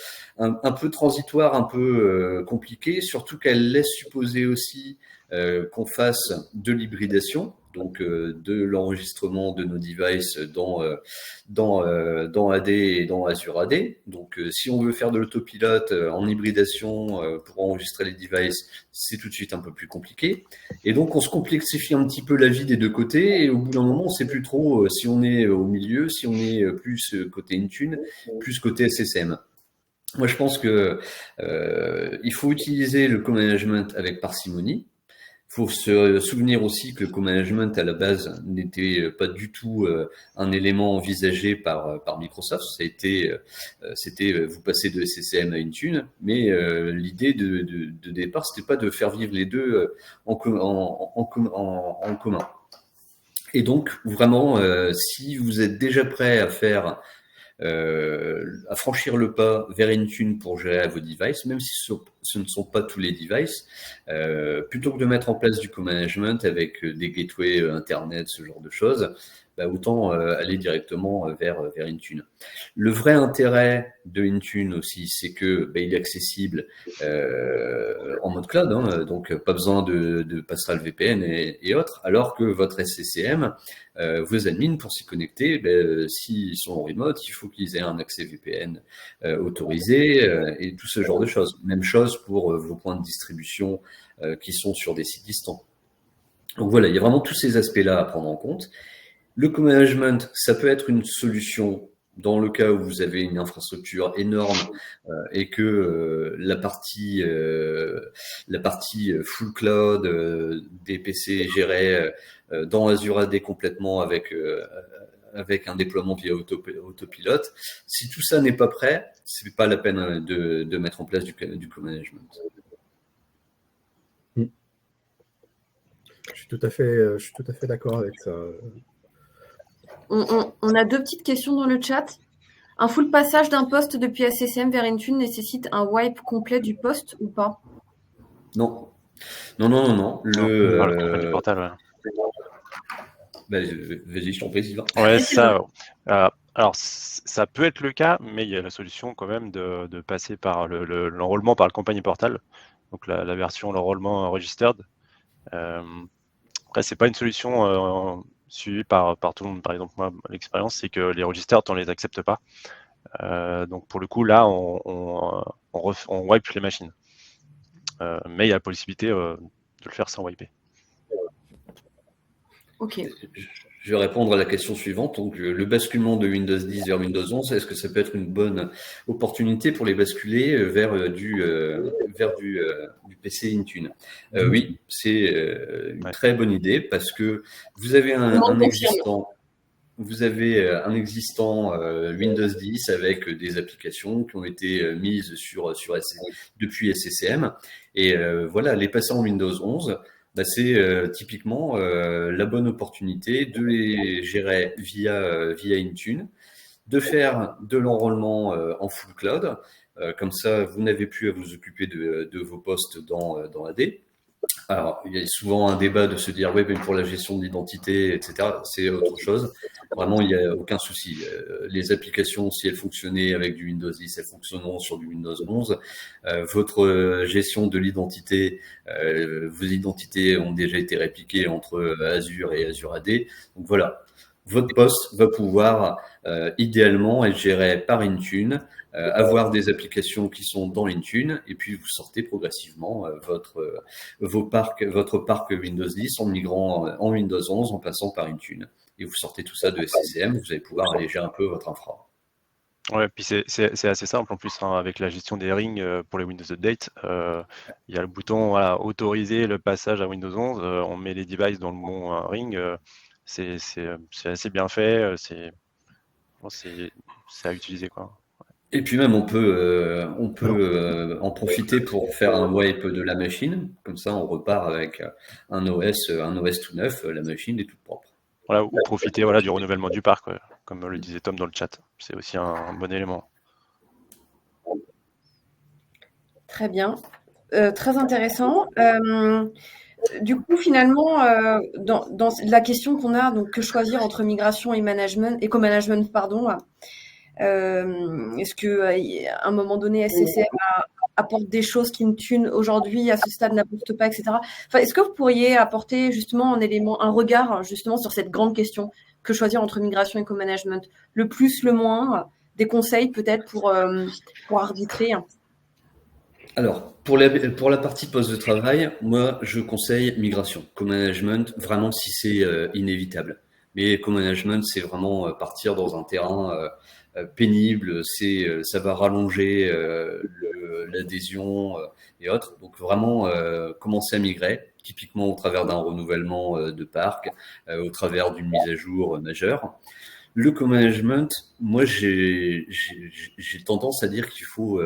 transitoire, un peu compliquée, surtout qu'elle laisse supposer aussi qu'on fasse de l'hybridation, donc de l'enregistrement de nos devices dans AD et dans Azure AD. Donc si on veut faire de l'autopilote en hybridation pour enregistrer les devices, c'est tout de suite un peu plus compliqué. Et donc on se complexifie un petit peu la vie des deux côtés, et au bout d'un moment on sait plus trop si on est au milieu, si on est plus côté Intune, plus côté SSM. Moi je pense que il faut utiliser le co-management avec parcimonie. Il faut se souvenir aussi que le co-management à la base n'était pas du tout un élément envisagé par Microsoft. C'était vous passez de SCCM à Intune, mais l'idée de départ, c'était pas de faire vivre les deux en commun. Et donc vraiment, si vous êtes déjà prêt à faire à franchir le pas vers Intune pour gérer vos devices, même si ce ne sont pas tous les devices, plutôt que de mettre en place du co-management avec des gateways Internet, ce genre de choses, autant aller directement vers Intune. Le vrai intérêt de Intune aussi, c'est que il est accessible en mode cloud, donc pas besoin de passerelle VPN et autres, alors que votre SCCM, vos admins, pour s'y connecter, s'ils sont en remote, il faut qu'ils aient un accès VPN autorisé et tout ce genre de choses. Même chose pour vos points de distribution qui sont sur des sites distants. Donc voilà, il y a vraiment tous ces aspects-là à prendre en compte. Le co-management, ça peut être une solution dans le cas où vous avez une infrastructure énorme et que la partie full cloud des PC gérés dans Azure AD complètement avec un déploiement via autopilote. Si tout ça n'est pas prêt, c'est pas la peine de mettre en place du co-management. Je suis tout à fait d'accord avec ça. On a deux petites questions dans le chat. Un full passage d'un poste depuis SCCM vers Intune nécessite un wipe complet du poste ou pas? Non. Le du portal, Vas-y, je t'en prie, Sylvain. Ouais, ça. Alors, ça peut être le cas, mais il y a la solution quand même de passer par l'enrôlement par le compagnie portal, donc la version l'enrôlement registered. Après, c'est pas une solution suivie par tout le monde. Par exemple, moi, l'expérience, c'est que les registered, on les accepte pas. Donc, pour le coup, là, on wipe les machines. Mais il y a la possibilité de le faire sans wiper. Ok. Je vais répondre à la question suivante. Donc, le basculement de Windows 10 vers Windows 11, est-ce que ça peut être une bonne opportunité pour les basculer vers du PC Intune? Oui, c'est une très bonne idée parce que vous avez un existant. Vous avez un existant Windows 10 avec des applications qui ont été mises depuis SCCM. Et voilà, les passer en Windows 11, c'est typiquement la bonne opportunité de les gérer via Intune, de faire de l'enrôlement en full cloud. Comme ça, vous n'avez plus à vous occuper de vos postes dans AD. Alors, il y a souvent un débat de se dire, mais pour la gestion de l'identité, etc., c'est autre chose. Vraiment, il n'y a aucun souci. Les applications, si elles fonctionnaient avec du Windows 10, elles fonctionneront sur du Windows 11. Votre gestion de l'identité, vos identités ont déjà été répliquées entre Azure et Azure AD. Donc voilà, votre poste va pouvoir idéalement être géré par Intune, avoir des applications qui sont dans Intune, et puis vous sortez progressivement votre parc Windows 10 en migrant en Windows 11 en passant par Intune. Et vous sortez tout ça de SCCM, vous allez pouvoir alléger un peu votre infra. Ouais, puis c'est assez simple en plus, avec la gestion des rings pour les Windows Update. Il y a le bouton autoriser le passage à Windows 11, on met les devices dans le bon ring. C'est assez bien fait. pense que c'est à utiliser, quoi. Et puis même, on peut en profiter pour faire un wipe de la machine. Comme ça, on repart avec un OS tout neuf. La machine est toute propre. Voilà, ou profiter du renouvellement du parc, quoi, comme le disait Tom dans le chat. C'est aussi un bon élément. Très bien. Très intéressant. Du coup, finalement, dans la question qu'on a, donc que choisir entre migration et management, et co-management, pardon, est-ce que à un moment donné, SCCM apporte des choses qu'Intune aujourd'hui à ce stade n'apporte pas, etc. Enfin, est-ce que vous pourriez apporter justement un regard justement sur cette grande question, que choisir entre migration et co-management, le plus, le moins, des conseils peut-être pour arbitrer? Alors, pour la partie poste de travail, moi, je conseille migration. Co-management, vraiment si c'est inévitable. Mais co-management, c'est vraiment partir dans un terrain pénible, ça va rallonger l'adhésion et autres. Donc vraiment, commencer à migrer, typiquement au travers d'un renouvellement de parc, au travers d'une mise à jour majeure. Le co-management, moi, j'ai tendance à dire qu'il faut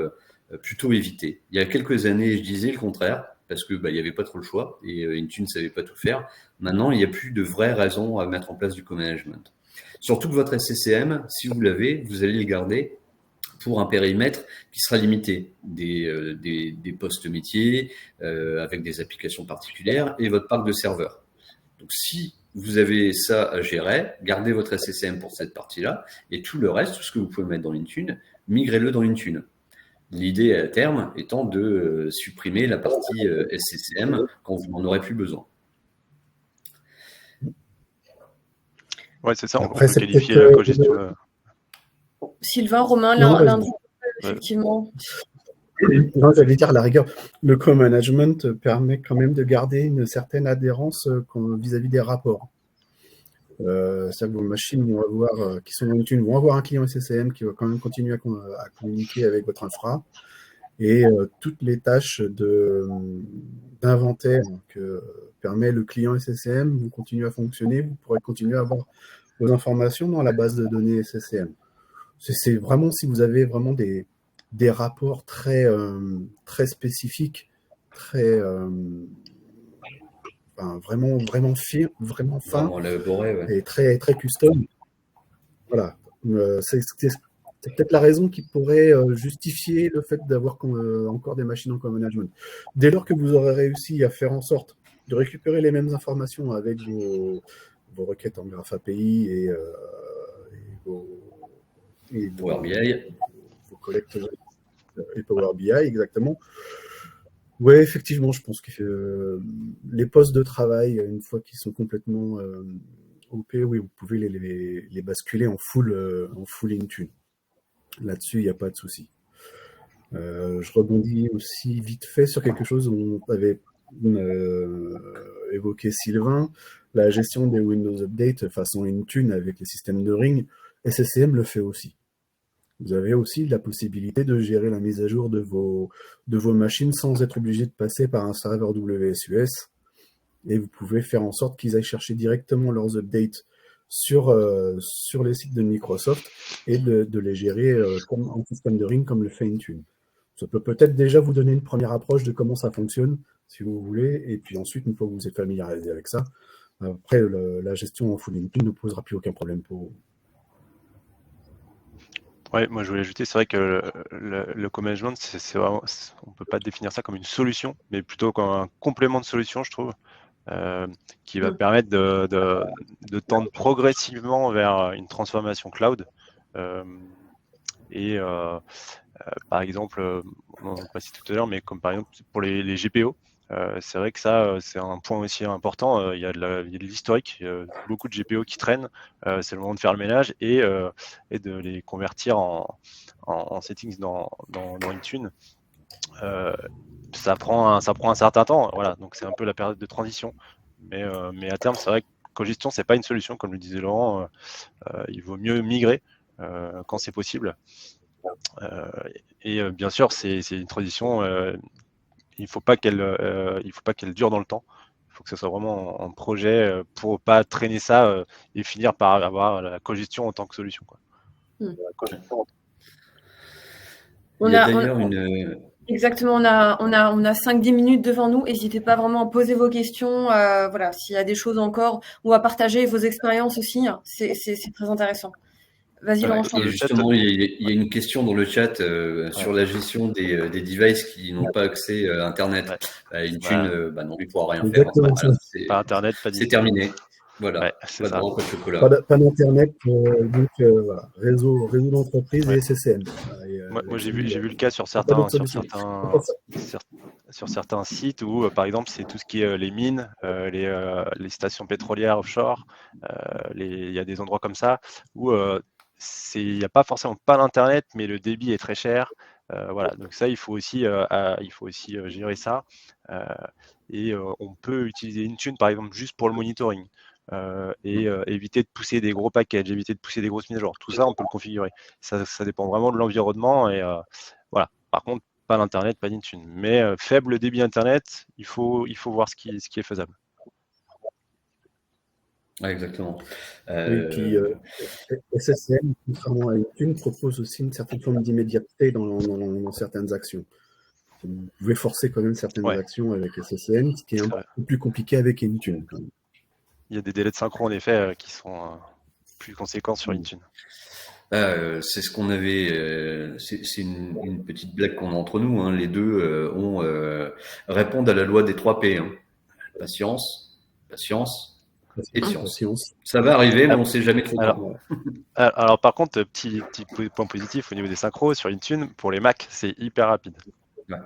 plutôt éviter. Il y a quelques années, je disais le contraire, parce que il y avait pas trop le choix et Intune ne savait pas tout faire. Maintenant, il n'y a plus de vraies raisons à mettre en place du co-management. Surtout que votre SCCM, si vous l'avez, vous allez le garder pour un périmètre qui sera limité, des postes métiers avec des applications particulières et votre parc de serveurs. Donc, si vous avez ça à gérer, gardez votre SCCM pour cette partie-là et tout le reste, tout ce que vous pouvez mettre dans Intune, migrez-le dans Intune. L'idée à terme étant de supprimer la partie SCCM quand vous n'en aurez plus besoin. Ouais, c'est ça, Après, on peut qualifier la cogestion. Sylvain, Romain, l'un effectivement. Non, j'allais dire, à la rigueur, le co-management permet quand même de garder une certaine adhérence vis-à-vis des rapports. C'est-à-dire que vos machines vont avoir, qui sont dans Intune, vont avoir un client SCCM qui va quand même continuer à communiquer avec votre infra. Et toutes les tâches d'inventaire que permet le client SCCM vont continuer à fonctionner. Vous pourrez continuer à avoir vos informations dans la base de données SCCM. C'est vraiment si vous avez vraiment des rapports très spécifiques, très vraiment fins, Vraiment élaboré, ouais. et très custom. Voilà. C'est peut-être la raison qui pourrait justifier le fait d'avoir encore des machines en co-management. Dès lors que vous aurez réussi à faire en sorte de récupérer les mêmes informations avec vos requêtes en Graph API et Power BI. Vos collecteurs et Power BI, exactement. Oui, effectivement, je pense que les postes de travail, une fois qu'ils sont complètement OP, oui, vous pouvez les basculer en full Intune. Là-dessus, il n'y a pas de souci. Je rebondis aussi vite fait sur quelque chose dont on avait évoqué Sylvain, la gestion des Windows Update façon Intune avec les systèmes de ring. SCCM le fait aussi. Vous avez aussi la possibilité de gérer la mise à jour de vos machines sans être obligé de passer par un serveur WSUS. Et vous pouvez faire en sorte qu'ils aillent chercher directement leurs updates sur les sites de Microsoft et de les gérer comme en système de ring comme le fait Intune. Ça peut peut-être déjà vous donner une première approche de comment ça fonctionne, si vous voulez. Et puis ensuite, une fois que vous êtes familiarisé avec ça, après, la gestion en full Intune ne posera plus aucun problème pour vous. Ouais, moi je voulais ajouter, c'est vrai que le co-management, on ne peut pas définir ça comme une solution, mais plutôt comme un complément de solution, je trouve, qui va permettre de tendre progressivement vers une transformation cloud. Par exemple, on n'a pas cité tout à l'heure, mais comme par exemple pour les GPO, c'est vrai que ça, c'est un point aussi important. Il y a de l'historique, beaucoup de GPO qui traînent. C'est le moment de faire le ménage et de les convertir en settings dans Intune. Ça prend un certain temps. Voilà, donc c'est un peu la période de transition. Mais à terme, c'est vrai que cogestion, c'est pas une solution, comme le disait Laurent. Il vaut mieux migrer quand c'est possible. Bien sûr, c'est une transition. Il ne faut pas qu'elle dure dans le temps. Il faut que ce soit vraiment un projet pour ne pas traîner ça et finir par avoir la cogestion en tant que solution, quoi. On Il y a a, on- d'ailleurs on- une. Exactement, on a 5-10 minutes devant nous. N'hésitez pas vraiment à poser vos questions. Voilà, s'il y a des choses encore, ou à partager vos expériences aussi, hein. C'est très intéressant. Vas-y, Laurent, Ouais, je t'en et le prie. chat, justement, il y a une question dans le chat sur ouais, la gestion des devices qui n'ont pas accès à Internet. ouais. Intune, Bah, non, il ne pourra rien faire. Exactement ça. Voilà, pas Internet, pas c'est d'Intune. terminé. Ouais, Voilà, c'est pas de ça. blanc, pas de chocolat. Pas d'Internet, donc voilà. Réseau d'entreprise Ouais. et SSM. Et, Moi, j'ai là-dessus, vu le cas sur il n'y a pas d'autre certains, solution. C'est pour ça. sur certains sites où, par exemple, c'est tout ce qui est les mines, les stations pétrolières offshore. Il y a des endroits comme ça où il n'y a pas forcément pas d'internet, mais le débit est très cher. Voilà, donc ça, il faut aussi gérer ça. Et on peut utiliser Intune, par exemple, juste pour le monitoring. Et éviter de pousser des gros packages, éviter de pousser des grosses mises à jour. Tout ça, on peut le configurer. Ça dépend vraiment de l'environnement. Et voilà. Par contre, pas l'Internet, pas d'Intune. Mais faible débit Internet, il faut voir ce qui est faisable. Ouais, exactement. Oui, puis SSM, contrairement à Intune, propose aussi une certaine forme d'immédiateté dans certaines actions. Vous pouvez forcer quand même certaines Ouais, actions avec SSM, ce qui est un c'est vrai. peu plus compliqué avec Intune. Quand même. Il y a des délais de synchro, en effet, qui sont plus conséquents sur Intune. C'est ce qu'on avait. C'est une petite blague qu'on a entre nous. Hein. Les deux répondent à la loi des 3 P. Hein. Patience, patience et science. Patience. Ça va arriver, mais Ah, on ne sait jamais trop alors, quand. alors, par contre, petit point positif au niveau des synchros sur Intune, pour les Mac, c'est hyper rapide. Ouais,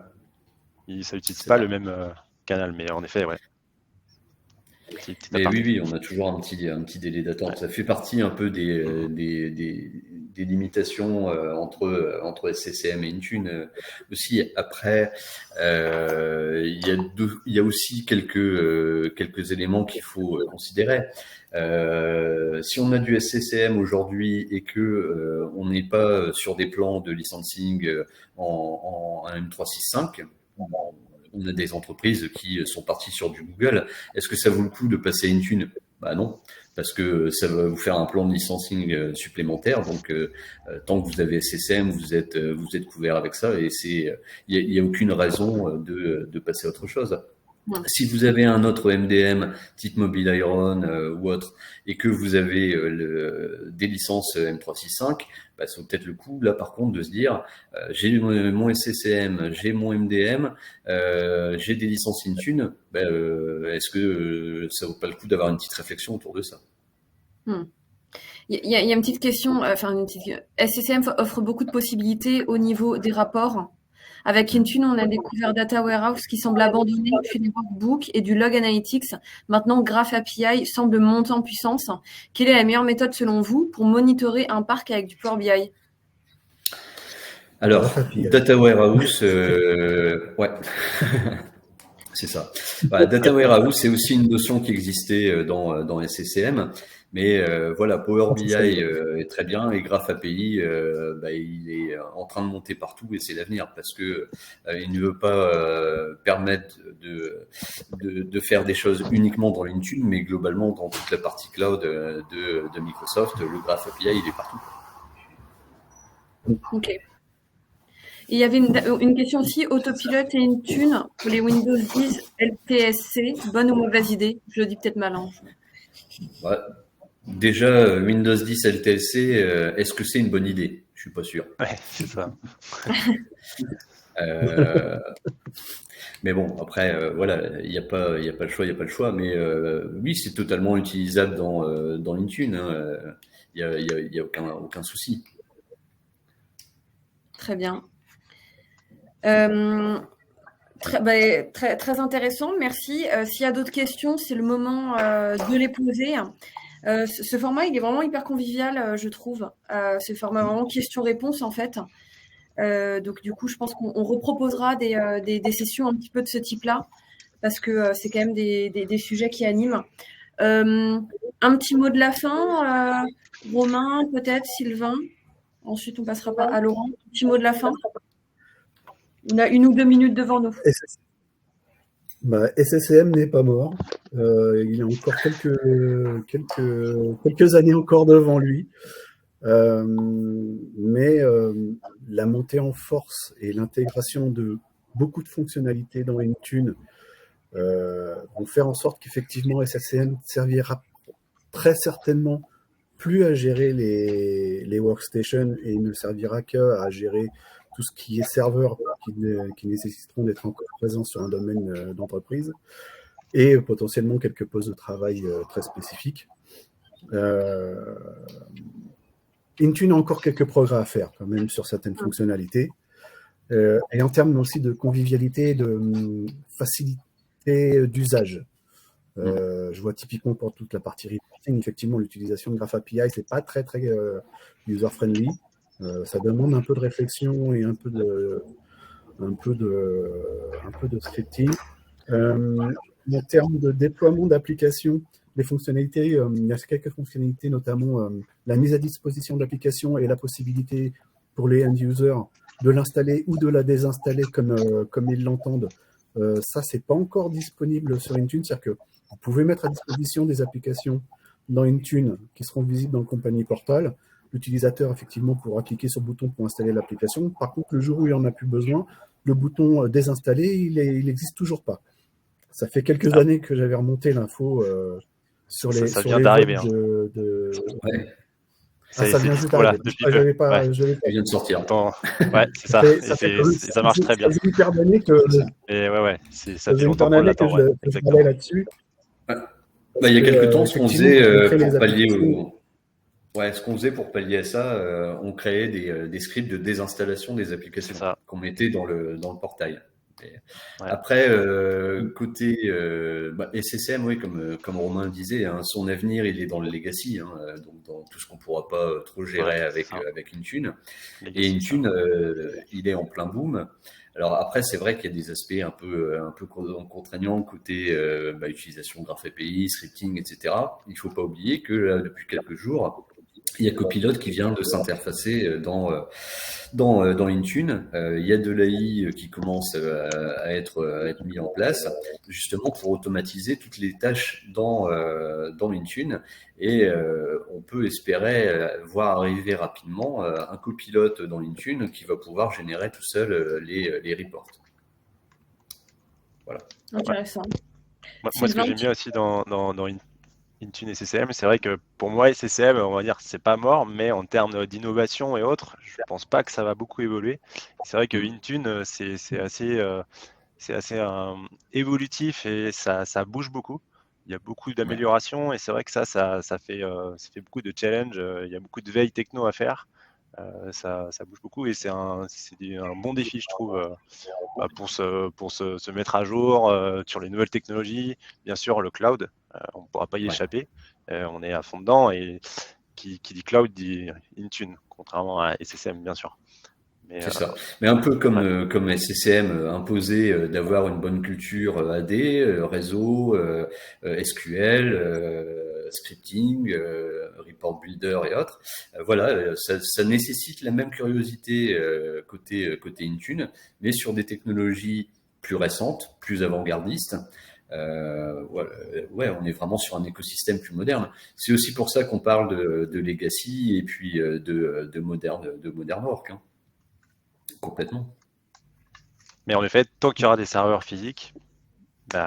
Ça n'utilise c'est pas vrai. le même canal, mais en effet, ouais. Petit Mais aparté. oui, on a toujours un petit délai d'attente. Ouais. Ça fait partie un peu des limitations entre SCCM et Intune aussi. Après, il y a aussi quelques éléments qu'il faut considérer. Si on a du SCCM aujourd'hui et que on n'est pas sur des plans de licensing en M365, on a des entreprises qui sont parties sur du Google. Est-ce que ça vaut le coup de passer à Intune? Bah non, parce que ça va vous faire un plan de licensing supplémentaire. Donc, tant que vous avez SSM, vous êtes couvert avec ça et il y a aucune raison de passer à autre chose. Ouais. Si vous avez un autre MDM type Mobile Iron ou autre et que vous avez des licences M365, bah, ça vaut peut-être le coup là par contre de se dire j'ai mon SCCM, j'ai mon MDM, j'ai des licences Intune, bah, est-ce que ça vaut pas le coup d'avoir une petite réflexion autour de ça? Il y a une petite question, SCCM offre beaucoup de possibilités au niveau des rapports. Avec Intune, on a découvert Data Warehouse qui semble abandonner, puis des workbooks et du Log Analytics. Maintenant, Graph API semble monter en puissance. Quelle est la meilleure méthode selon vous pour monitorer un parc avec du Power BI? Alors, Data Warehouse, ouais, c'est ça. Voilà, Data Warehouse, c'est aussi une notion qui existait dans SCCM. Mais voilà, Power BI est très bien et Graph API, il est en train de monter partout et c'est l'avenir parce que il ne veut pas permettre de faire des choses uniquement dans Intune, mais globalement dans toute la partie cloud de Microsoft, le Graph API il est partout. Ok. Et il y avait une question aussi, Autopilot et Intune pour les Windows 10 LTSC, bonne ou mauvaise idée? Je le dis peut-être mal. Hein. Ouais. Déjà, Windows 10 LTLC, est-ce que c'est une bonne idée? Je suis pas sûr. Ouais, c'est ça. Mais bon, après, voilà, il n'y a pas le choix, il n'y a pas le choix. Mais oui, c'est totalement utilisable dans Intune. Hein. Il y a aucun souci. Très bien. Très intéressant, merci. S'il y a d'autres questions, c'est le moment de les poser. Ce format, il est vraiment hyper convivial, je trouve. C'est le format vraiment question-réponse, en fait. Donc, du coup, je pense qu'on reproposera des sessions un petit peu de ce type-là, parce que c'est quand même des sujets qui animent. Un petit mot de la fin, Romain, peut-être, Sylvain. Ensuite, on passera à Laurent. Un petit mot de la fin. On a 1 ou 2 minutes devant nous. SCCM n'est pas mort. Il a encore quelques années encore devant lui. Mais la montée en force et l'intégration de beaucoup de fonctionnalités dans Intune vont faire en sorte qu'effectivement SSCM servira très certainement plus à gérer les workstations et ne servira qu'à gérer tout ce qui est serveur qui nécessiteront d'être encore présents sur un domaine d'entreprise et potentiellement quelques postes de travail très spécifiques. Intune a encore quelques progrès à faire quand même sur certaines fonctionnalités. Et en termes aussi de convivialité et de facilité d'usage. Je vois typiquement pour toute la partie reporting, effectivement, l'utilisation de Graph API, c'est pas très user-friendly. Ça demande un peu de réflexion et un peu de scripting. En termes de déploiement d'applications, les fonctionnalités, il y a quelques fonctionnalités, notamment la mise à disposition de l'application et la possibilité pour les end-users de l'installer ou de la désinstaller comme ils l'entendent. Ça, c'est pas encore disponible sur Intune, c'est-à-dire que vous pouvez mettre à disposition des applications dans Intune qui seront visibles dans le Company Portal. L'utilisateur, effectivement, pourra cliquer sur le bouton pour installer l'application. Par contre, le jour où il n'en a plus besoin, le bouton désinstaller, il n'existe toujours pas. Ça fait quelques années que j'avais remonté l'info sur les ça vient d'arriver. Ouais. Ça vient juste d'arriver. Il vient de sortir. Ouais, c'est ça. Ça marche très bien. Ça fait une paire d'années que ça fait longtemps qu'on l'attend. Je parlais là-dessus. Il y a quelques temps, ce qu'on faisait pour pallier ce qu'on faisait pour pallier à ça, on créait des scripts de désinstallation des applications qu'on mettait dans le portail. Après, côté SSM, oui, comme Romain disait, son avenir, il est dans le legacy, donc dans tout ce qu'on ne pourra pas trop gérer avec Intune. Et Intune, il est en plein boom. Alors après, c'est vrai qu'il y a des aspects un peu contraignants côté utilisation de Graph API, scripting, etc. Il ne faut pas oublier que là, depuis quelques jours, il y a Copilot qui vient de s'interfacer dans Intune. Il y a de l'AI qui commence à être mis en place, justement pour automatiser toutes les tâches dans Intune. Et on peut espérer voir arriver rapidement un copilote dans Intune qui va pouvoir générer tout seul les reports. Voilà. Intéressant. Moi, ce que j'aime bien aussi dans Intune SSCM, c'est vrai que pour moi, SSCM, on va dire, c'est pas mort, mais en termes d'innovation et autres, je pense pas que ça va beaucoup évoluer. C'est vrai que Intune, c'est assez évolutif et ça bouge beaucoup. Il y a beaucoup d'améliorations et c'est vrai que ça fait beaucoup de challenges. Il y a beaucoup de veille techno à faire. Ça bouge beaucoup et c'est un bon défi, je trouve, pour se mettre à jour sur les nouvelles technologies. Bien sûr, le cloud, on ne pourra pas y échapper. On est à fond dedans et qui dit cloud dit Intune, contrairement à SSM, bien sûr. C'est ça. Mais un peu comme SSM imposé d'avoir une bonne culture AD, réseau, SQL, scripting, report builder et autres. Voilà, ça nécessite la même curiosité côté Intune, mais sur des technologies plus récentes, plus avant-gardistes. On est vraiment sur un écosystème plus moderne. C'est aussi pour ça qu'on parle de legacy et puis de modern work. Complètement. Mais en effet, tant qu'il y aura des serveurs physiques, il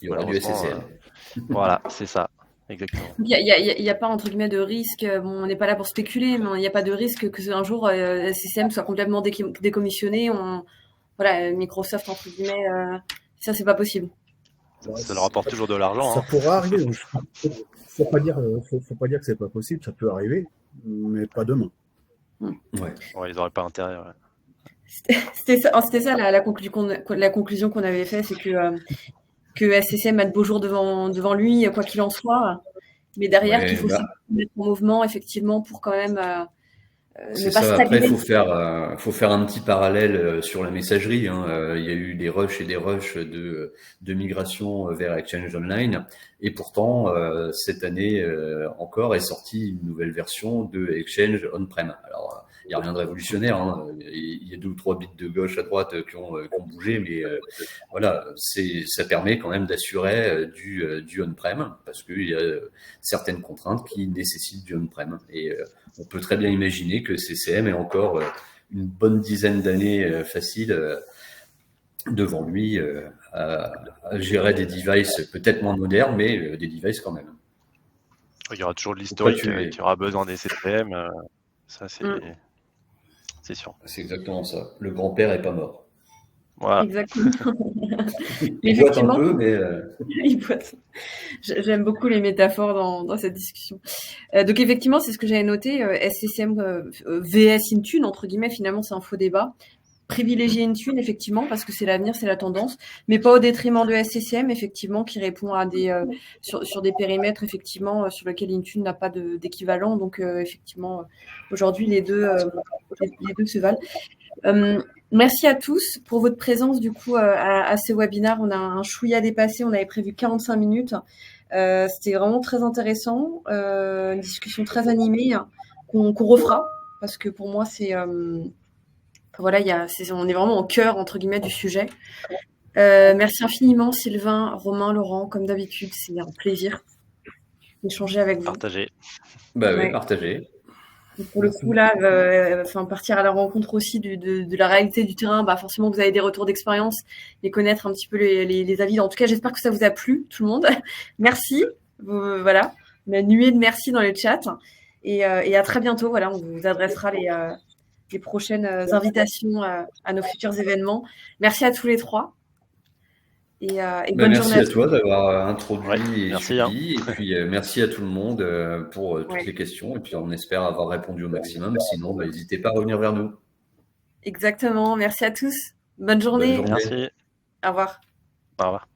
y aura du SSM. Voilà, c'est ça, exactement. Il n'y a pas entre guillemets de risque. On n'est pas là pour spéculer, mais il n'y a pas de risque que un jour SSM soit complètement décommissionné. Microsoft entre guillemets, ça c'est pas possible. Ça leur apporte toujours de l'argent. Ça pourra arriver. Faut pas dire que c'est pas possible. Ça peut arriver, mais pas demain. Ils n'auraient pas intérêt. C'était ça la conclusion qu'on avait fait, c'est que SSM a de beaux jours devant lui, quoi qu'il en soit, mais derrière qu'il faut se mettre en mouvement effectivement pour quand même c'est ça. Après, il faut faire un petit parallèle sur la messagerie. Il y a eu des rushs et des rushs de migration vers Exchange Online, et pourtant cette année encore est sortie une nouvelle version de Exchange on-prem. Alors il n'y a rien de révolutionnaire. Hein. Il y a 2 ou 3 bits de gauche à droite qui ont bougé, mais voilà, ça permet quand même d'assurer du on-prem, parce qu'il y a certaines contraintes qui nécessitent du on-prem. Et on peut très bien imaginer que CCM ait encore une bonne dizaine d'années facile devant lui à gérer des devices peut-être moins modernes, mais des devices quand même. Il y aura toujours de l'historique qui aura besoin des CPM. Ça, c'est sûr. C'est exactement ça. Le grand-père est pas mort. Voilà. Exactement. Il boite un peu, mais... Il boite. J'aime beaucoup les métaphores dans cette discussion. Donc effectivement, c'est ce que j'avais noté. SCCM VS Intune, entre guillemets, finalement, c'est un faux débat. Privilégier Intune, effectivement, parce que c'est l'avenir, c'est la tendance, mais pas au détriment de SCCM, effectivement, qui répond à sur des périmètres, effectivement, sur lesquels Intune n'a pas d'équivalent. Donc, effectivement, aujourd'hui, les deux se valent. Merci à tous pour votre présence, du coup, à ce webinaire. On a un chouïa dépassé, on avait prévu 45 minutes. C'était vraiment très intéressant, une discussion très animée qu'on refera, parce que pour moi, c'est... voilà, on est vraiment au cœur, entre guillemets, du sujet. Merci infiniment, Sylvain, Romain, Laurent. Comme d'habitude, c'est un plaisir d'échanger avec vous. Partagez. Bah oui, partagez. Pour le coup, là, partir à la rencontre aussi de la réalité du terrain, forcément, vous avez des retours d'expérience et connaître un petit peu les avis. En tout cas, j'espère que ça vous a plu, tout le monde. Merci. Voilà, une nuée de merci dans le chat. Et à très bientôt. Voilà, on vous adressera les prochaines invitations à nos futurs événements. Merci à tous les trois. Et bonne merci journée à toi d'avoir introduit et merci, suivi. Et puis merci à tout le monde pour toutes les questions. Et puis on espère avoir répondu au maximum. Sinon, n'hésitez pas à revenir vers nous. Exactement. Merci à tous. Bonne journée. Bonne journée. Merci. Au revoir. Au revoir.